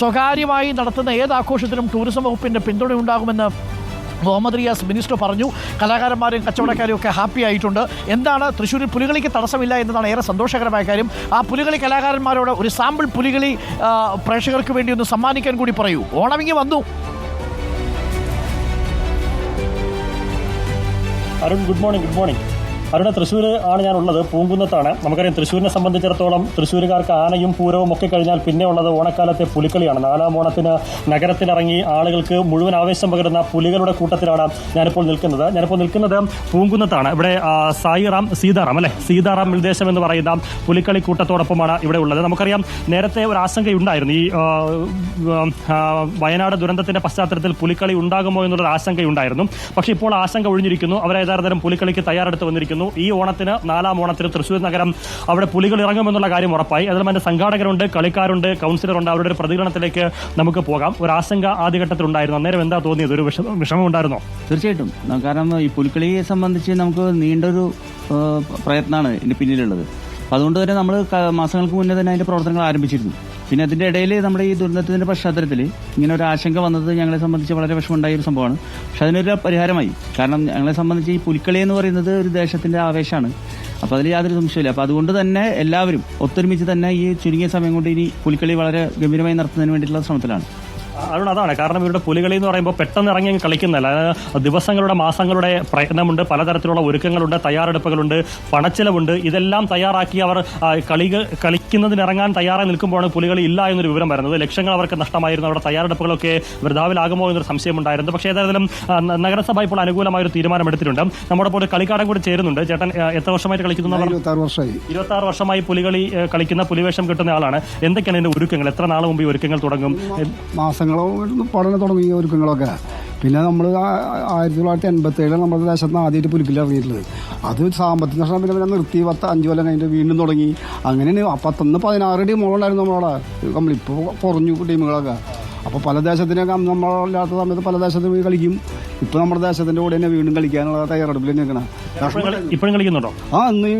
സ്വകാര്യമായി നടത്തുന്ന ഏത് ആഘോഷത്തിനും ടൂറിസം വകുപ്പിൻ്റെ പിന്തുണയുണ്ടാകുമെന്ന് മുഹമ്മദ് റിയാസ് മിനിസ്റ്റർ പറഞ്ഞു. കലാകാരന്മാരും കച്ചവടക്കാരും ഒക്കെ ഹാപ്പി ആയിട്ടുണ്ട്. എന്താണ് തൃശ്ശൂരിൽ പുലികളിക്ക് തടസ്സമില്ല എന്നതാണ് ഏറെ സന്തോഷകരമായ കാര്യം. ആ പുലികളി കലാകാരന്മാരോട് ഒരു സാമ്പിൾ പുലികളി പ്രേക്ഷകർക്ക് വേണ്ടി ഒന്ന് സമ്മാനിക്കാൻ കൂടി പറയൂ. ഓണമിങ്ങി വന്നു. Arun, good morning. അരുണ, തൃശ്ശൂർ ആണ് ഞാനുള്ളത്, പൂങ്കുന്നത്താണ്. നമുക്കറിയാം തൃശ്ശൂരിനെ സംബന്ധിച്ചിടത്തോളം തൃശ്ശൂരുകാർക്ക് ആനയും പൂരവും ഒക്കെ കഴിഞ്ഞാൽ പിന്നെ ഉള്ളത് ഓണക്കാലത്തെ പുലിക്കളിയാണ്. 4ാം ഓണത്തിന് നഗരത്തിലിറങ്ങി ആളുകൾക്ക് മുഴുവൻ ആവേശം പകരുന്ന പുലികളുടെ കൂട്ടത്തിലാണ് ഞാനിപ്പോൾ നിൽക്കുന്നത് പൂങ്കുന്നത്താണ്. ഇവിടെ സീതാറാം നിർദ്ദേശം എന്ന് പറയുന്ന പുലിക്കളി കൂട്ടത്തോടൊപ്പമാണ് ഇവിടെ ഉള്ളത്. നമുക്കറിയാം നേരത്തെ ഒരു ആശങ്കയുണ്ടായിരുന്നു, ഈ വയനാട് ദുരന്തത്തിന്റെ പശ്ചാത്തലത്തിൽ പുലിക്കളി ഉണ്ടാകുമോ എന്നുള്ളൊരു ആശങ്കയുണ്ടായിരുന്നു. പക്ഷേ ഇപ്പോൾ ആശങ്ക ഒഴിഞ്ഞിരിക്കുന്നു. അവർ ഏതാനും പുലിക്കളിക്ക് തയ്യാറെടുത്ത് വന്നിരിക്കുന്നു. ഈ ഓണത്തിന് 4ാം ഓണത്തിന് തൃശ്ശൂർ നഗരം അവിടെ പുലികൾ ഇറങ്ങുമെന്നുള്ള കാര്യം ഉറപ്പായി. അതിലും അതിന്റെ സംഘാടകരുണ്ട്, കളിക്കാരുണ്ട്, കൗൺസിലറുണ്ട്. അവരുടെ ഒരു പ്രതികരണത്തിലേക്ക് നമുക്ക് പോകാം. ഒരു ആശങ്ക ആദ്യഘട്ടത്തിൽ ഉണ്ടായിരുന്നു. അന്നേരം എന്താ തോന്നിയത്? ഒരു വിഷമം ഉണ്ടായിരുന്നോ? തീർച്ചയായിട്ടും. കാരണം ഈ പുലിക്കളിയെ സംബന്ധിച്ച് നമുക്ക് നീണ്ടൊരു പ്രയത്നമാണ് ഇതിന് പിന്നിലുള്ളത്. അതുകൊണ്ട് തന്നെ നമ്മൾ മാസങ്ങൾക്ക് മുന്നേ തന്നെ അതിന്റെ പ്രവർത്തനങ്ങൾ ആരംഭിച്ചിരുന്നു. പിന്നെ അതിന്റെ ഇടയിൽ നമ്മുടെ ഈ ദുരന്തത്തിന്റെ പശ്ചാത്തലത്തിൽ ഇങ്ങനെ ഒരു ആശങ്ക വന്നത് ഞങ്ങളെ സംബന്ധിച്ച് വളരെ വിഷമമുണ്ടായ ഒരു സംഭവമാണ്. പക്ഷെ അതിനൊരു പരിഹാരമായി. കാരണം ഞങ്ങളെ സംബന്ധിച്ച് ഈ പുലിക്കളി എന്ന് പറയുന്നത് ഒരു ദേശത്തിന്റെ ആവേശമാണ്. അപ്പോൾ അതിൽ യാതൊരു സംശയമില്ല. അപ്പോൾ അതുകൊണ്ട് തന്നെ എല്ലാവരും ഒത്തൊരുമിച്ച് തന്നെ ഈ ചുരുങ്ങിയ സമയം കൊണ്ട് ഇനി പുലിക്കളി വളരെ ഗംഭീരമായി നടത്തുന്നതിന് വേണ്ടിയിട്ടുള്ള ശ്രമത്തിലാണ്. അരുൺ, അതാണ് കാരണം. ഇവരുടെ പുലികളി എന്ന് പറയുമ്പോൾ പെട്ടെന്ന് ഇറങ്ങി കളിക്കുന്നതല്ല. ദിവസങ്ങളുടെ മാസങ്ങളുടെ പ്രയത്നമുണ്ട്, പലതരത്തിലുള്ള ഒരുക്കങ്ങളുണ്ട്, തയ്യാറെടുപ്പുകളുണ്ട്, പണച്ചിലവുണ്ട്. ഇതെല്ലാം തയ്യാറാക്കി അവർ കളിക്കുന്നതിനിറങ്ങാൻ തയ്യാറായി നിൽക്കുമ്പോഴാണ് പുലികളി ഇല്ല എന്നൊരു വിവരം വരുന്നത്. ലക്ഷങ്ങൾ അവർക്ക് നഷ്ടമായിരുന്നു. അവരുടെ തയ്യാറെടുപ്പുകളൊക്കെ വൃഥാവിലാകുമോ എന്നൊരു സംശയമുണ്ടായിരുന്നു. പക്ഷേ ഏതായാലും നഗരസഭ ഇപ്പോൾ അനുകൂലമായ ഒരു തീരുമാനമെടുത്തിട്ടുണ്ട്. നമ്മുടെ പോലെ കളിക്കാരൻ കൂടി ചേരുന്നുണ്ട്. ചേട്ടൻ എത്ര വർഷമായിട്ട് കളിക്കുന്നു? 26 വർഷമായി പുലികളി കളിക്കുന്ന, പുലിവേഷം കിട്ടുന്ന ആളാണ്. എന്തൊക്കെയാണ് ഇതിന്റെ ഒരുക്കങ്ങൾ? എത്ര നാൾ മുമ്പ് ഈ ഒരുക്കങ്ങൾ തുടങ്ങും? പഠനം തുടങ്ങിയ ഒരുക്കങ്ങളൊക്കെ. പിന്നെ നമ്മൾ 1987 നമ്മുടെ ദേശത്ത് ആദ്യമായിട്ട് പുലിക്കളി ഇറങ്ങിയിട്ടുള്ളത്. അത് സാമ്പത്തിക നഷ്ടം പിന്നെ നിർത്തി 5 കൊല്ലം കഴിഞ്ഞിട്ട് വീണ്ടും തുടങ്ങി. അങ്ങനെയാണ് 16 ടീമുകളുണ്ടായിരുന്നു നമ്മളവിടെ. ഇപ്പോൾ കുറഞ്ഞു ടീമുകളൊക്കെ. അപ്പോൾ പല ദേശത്തിനൊക്കെ നമ്മളില്ലാത്ത സമയത്ത് പല ദേശത്തും പോയി കളിക്കും. ഇപ്പൊ നമ്മുടെ ദേശത്തിന്റെ കൂടെ തന്നെ വീണ്ടും കളിക്കാനുള്ള തയ്യാറെടുപ്പിൽ നിൽക്കണം. ഇപ്പോഴും കളിക്കുന്നുണ്ടോ? ഇന്ന് ഈ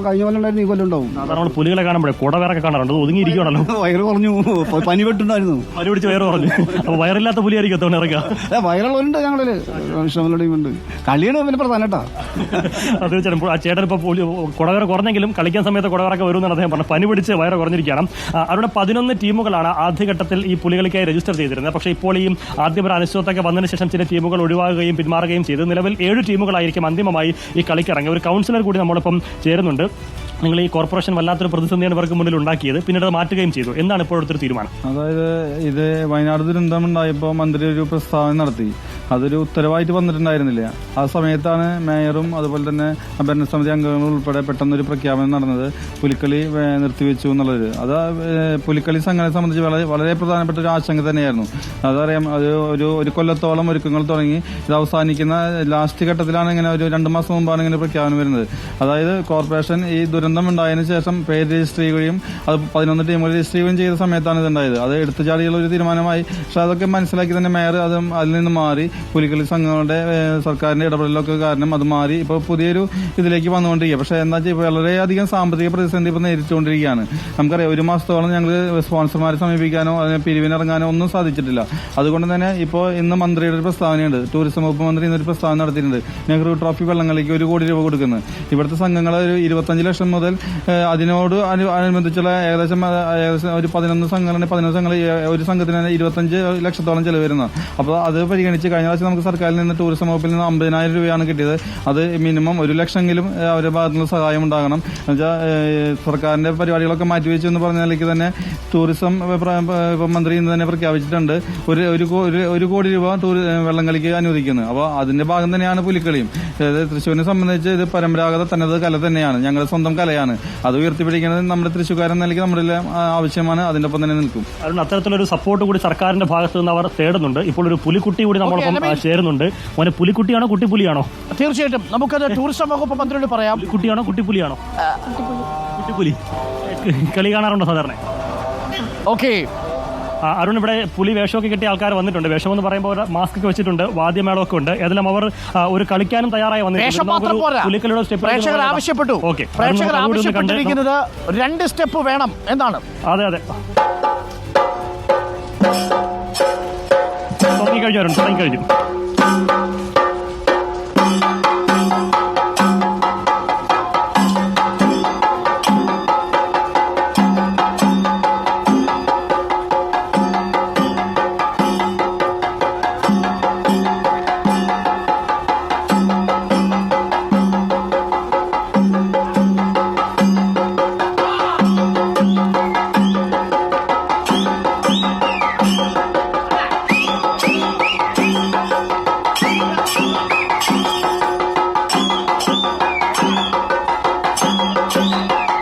കഴിഞ്ഞ കൊല്ലം ഉണ്ടായിരുന്നു, ഈ കൊല്ലം ഉണ്ടാവും. പുലികളെ കാണുമ്പോഴേ കുടവേറൊക്കെ കാണാറുണ്ട്, ഒതുങ്ങിയിരിക്കണല്ലോ. വയറ് പറഞ്ഞു, പനി പെട്ടുണ്ടായിരുന്നു, പനി പിടിച്ച് വയറ് പറഞ്ഞു. അപ്പൊ വയറില്ലാത്ത പുലിയായിരിക്കും എത്തോണ്ട് ഇറങ്ങാം. വയറുള്ളവരുണ്ട് ഞങ്ങളില്, ഇഷ്ടമുള്ള ടീമുണ്ട്. കളിയാണ് പിന്നെ പ്രധാനട്ടാ. അത് ചിലപ്പോൾ ആ ചേട്ടൻ ഇപ്പൊ കുടവേറെ കുറഞ്ഞെങ്കിലും കളിക്കാൻ സമയത്ത് കുടവേറൊക്കെ വരുമെന്നാണ് അദ്ദേഹം പറഞ്ഞത്. പനി പിടിച്ച് വയറ് കുറഞ്ഞിരിക്കണം. അവിടെ 11 ടീമുകളാണ് ആദ്യഘട്ടത്തിൽ ഈ പുലികളിക്കായി രജിസ്റ്റർ ചെയ്തിരുന്നത്. പക്ഷേ ഇപ്പോൾ ഈ ആദ്യം ഒരു അനിശ്ചിതത്വമൊക്കെ വന്നതിന് ശേഷം ചില ടീമുകൾ ഒഴിവാകുകയും പിന്മാറുകയും ചെയ്തു. നിലവിൽ 7 ടീമുകളായിരിക്കും അന്തിമമായി ഈ കളിക്കിറങ്ങി. ഒരു കൗൺസിലർ കൂടി നമ്മളിപ്പം ചേരുന്നുണ്ട്. നിങ്ങൾ ഈ കോർപ്പറേഷൻ വല്ലാത്തൊരു പ്രതിസന്ധിയാണ് ഇവർക്ക് മുന്നിൽ ഉണ്ടാക്കിയത്, പിന്നീട് അത് മാറ്റുകയും ചെയ്തു. എന്താണ് ഇപ്പോഴത്തെ തീരുമാനം? അതായത് ഇത് വയനാട് ദുരന്തമുണ്ടായപ്പോൾ മന്ത്രി ഒരു പ്രസ്താവന നടത്തി. അതൊരു ഉത്തരവായിട്ട് വന്നിട്ടുണ്ടായിരുന്നില്ല. ആ സമയത്താണ് മേയറും അതുപോലെ തന്നെ ഭരണസമിതി അംഗങ്ങളും ഉൾപ്പെടെ പെട്ടെന്നൊരു പ്രഖ്യാപനം നടന്നത്, പുലിക്കളി നിർത്തിവെച്ചു എന്നുള്ളത്. അത് പുലിക്കളി സംഘടനയെ സംബന്ധിച്ച് വളരെ പ്രധാനപ്പെട്ട ഒരു ആശങ്ക തന്നെയായിരുന്നു. അതറിയാം, അത് ഒരു കൊല്ലത്തോളം ഒരുക്കങ്ങൾ തുടങ്ങി. ഇത് അവസാനിക്കുന്ന ലാസ്റ്റ് ഘട്ടത്തിലാണ് ഇങ്ങനെ ഒരു 2 മാസം മുമ്പാണ് ഇങ്ങനെ പ്രഖ്യാപനം വരുന്നത്. അതായത് കോർപ്പറേഷൻ ഈ ദുരന്തം ഉണ്ടായതിനു ശേഷം പേര് രജിസ്റ്റർ ചെയ്യുകയും അത് 11 ടീമുകൾ രജിസ്റ്റർ ചെയ്യുകയും ചെയ്ത സമയത്താണ് ഇതുണ്ടായത്. അത് എടുത്തുചാടിയുള്ള ഒരു തീരുമാനമായി. പക്ഷെ അതൊക്കെ മനസ്സിലാക്കി തന്നെ മേയർ അതിൽ നിന്ന് മാറി. പുലിക്കളി സംഘങ്ങളുടെ സർക്കാരിന്റെ ഇടപെടലൊക്കെ കാരണം അത് മാറി. ഇപ്പോൾ പുതിയൊരു ഇതിലേക്ക് വന്നുകൊണ്ടിരിക്കുക. പക്ഷെ എന്താ വെച്ചാൽ വളരെയധികം സാമ്പത്തിക പ്രതിസന്ധി ഇപ്പോൾ നേരിട്ടുകൊണ്ടിരിക്കുകയാണ്. നമുക്കറിയാം, 1 മാസത്തോളം ഞങ്ങൾ സ്പോൺസർമാരെ സമീപിക്കാനോ അതിനെ പിരിവിനിറങ്ങാനോ ഒന്നും സാധിച്ചിട്ടില്ല. അതുകൊണ്ട് തന്നെ ഇപ്പോൾ ഇന്ന് മന്ത്രിയുടെ ഒരു പ്രസ്താവനയുണ്ട്. ടൂറിസം വകുപ്പ് മന്ത്രി ഇന്നൊരു പ്രസ്താവന നടത്തിയിട്ടുണ്ട്. നെഹ്റു ട്രോഫി വള്ളംകളിക്ക് 1 കോടി രൂപ കൊടുക്കുന്നത്. ഇവിടുത്തെ സംഘങ്ങൾ ഒരു 25 ലക്ഷം മുതൽ അതിനോട് അനുബന്ധിച്ചുള്ള ഏകദേശം ഒരു 11 സംഘങ്ങൾ ഒരു സംഘത്തിന് 25 ലക്ഷത്തോളം ചെലവ് വരുന്നത്. അപ്പോൾ അത് പരിഗണിച്ച് കഴിഞ്ഞ പ്രാവശ്യം നമുക്ക് സർക്കാരിൽ നിന്ന് ടൂറിസം വകുപ്പിൽ നിന്ന് 50,000 രൂപയാണ് കിട്ടിയത്. അത് മിനിമം 1 ലക്ഷമെങ്കിലും അവരുടെ ഭാഗത്തുനിന്ന് സഹായം ഉണ്ടാകണം. എന്നുവെച്ചാൽ സർക്കാരിന്റെ പരിപാടികളൊക്കെ മാറ്റിവെച്ചു എന്ന് പറഞ്ഞ നിലയ്ക്ക് തന്നെ ടൂറിസം മന്ത്രി ഇന്ന് തന്നെ പ്രഖ്യാപിച്ചിട്ടുണ്ട് 1 കോടി രൂപ വെള്ളംകളിക്ക് അനുവദിക്കുന്നത്. അപ്പോൾ അതിന്റെ ഭാഗം തന്നെയാണ് പുലിക്കളിയും. തൃശ്ശൂരിനെ സംബന്ധിച്ച് ഇത് പരമ്പരാഗത തനത് കല തന്നെയാണ്, ഞങ്ങളുടെ സ്വന്തം കലയാണ്. അത് ഉയർത്തിപ്പിടിക്കുന്നത് നമ്മുടെ തൃശ്ശൂർക്കാരൻ നിലയ്ക്ക് നമ്മുടെ ആവശ്യമാണ്. അതിന്റെ ഒപ്പം തന്നെ നിൽക്കും. അത്തരത്തിലൊരു സപ്പോർട്ട് കൂടി സർക്കാരിന്റെ ഭാഗത്ത് നിന്ന് അവർ തേടുന്നുണ്ട്. ഇപ്പോൾ ഒരു പുലിക്കുട്ടി കൂടി നമ്മളൊപ്പം ചേരുന്നുണ്ട്. മോനെ, പുലിക്കുട്ടിയാണോ കുട്ടിപ്പുലിയാണോ? തീർച്ചയായിട്ടും നമുക്കത് ടൂറിസം വകുപ്പ് മന്ത്രിയോട് പറയാം. കുട്ടിയാണോ കുട്ടിപ്പുലിയാണോ? കുട്ടിപ്പുലി കളി കാണാറുണ്ടോ സാധാരണ? ഓക്കെ അരുൺ, ഇവിടെ പുലി വേഷമൊക്കെ കിട്ടിയ ആൾക്കാർ വന്നിട്ടുണ്ട്. വേഷം എന്ന് പറയുമ്പോൾ മാസ്ക് ഒക്കെ വെച്ചിട്ടുണ്ട്, വാദ്യമേളമൊക്കെ ഉണ്ട്. ഏതെല്ലാം അവർ ഒരു കളിക്കാനും തയ്യാറായി വന്നിട്ടുണ്ട്. പ്രേക്ഷകർ ആവശ്യപ്പെട്ടിരിക്കുന്നത് 2 സ്റ്റെപ്പ് വേണം എന്നാണ്. അതെ. തുടങ്ങിക്കഴിഞ്ഞു.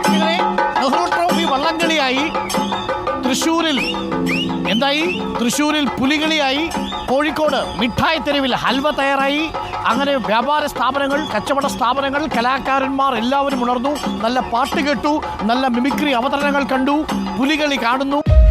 ഇങ്ങനെ നെഹ്റു ട്രോഫി വള്ളംകളിയായി, തൃശ്ശൂരിൽ എന്തായി, തൃശ്ശൂരിൽ പുലികളിയായി, കോഴിക്കോട് മിഠായി തെരുവിൽ ഹൽവ തയ്യാറായി. അങ്ങനെ വ്യാപാര സ്ഥാപനങ്ങൾ, കച്ചവട സ്ഥാപനങ്ങൾ, കലാകാരന്മാർ എല്ലാവരും ഉണർന്നു. നല്ല പാട്ട് കേട്ടു, നല്ല മിമിക്രി അവതരണങ്ങൾ കണ്ടു, പുലികളി കാണുന്നു.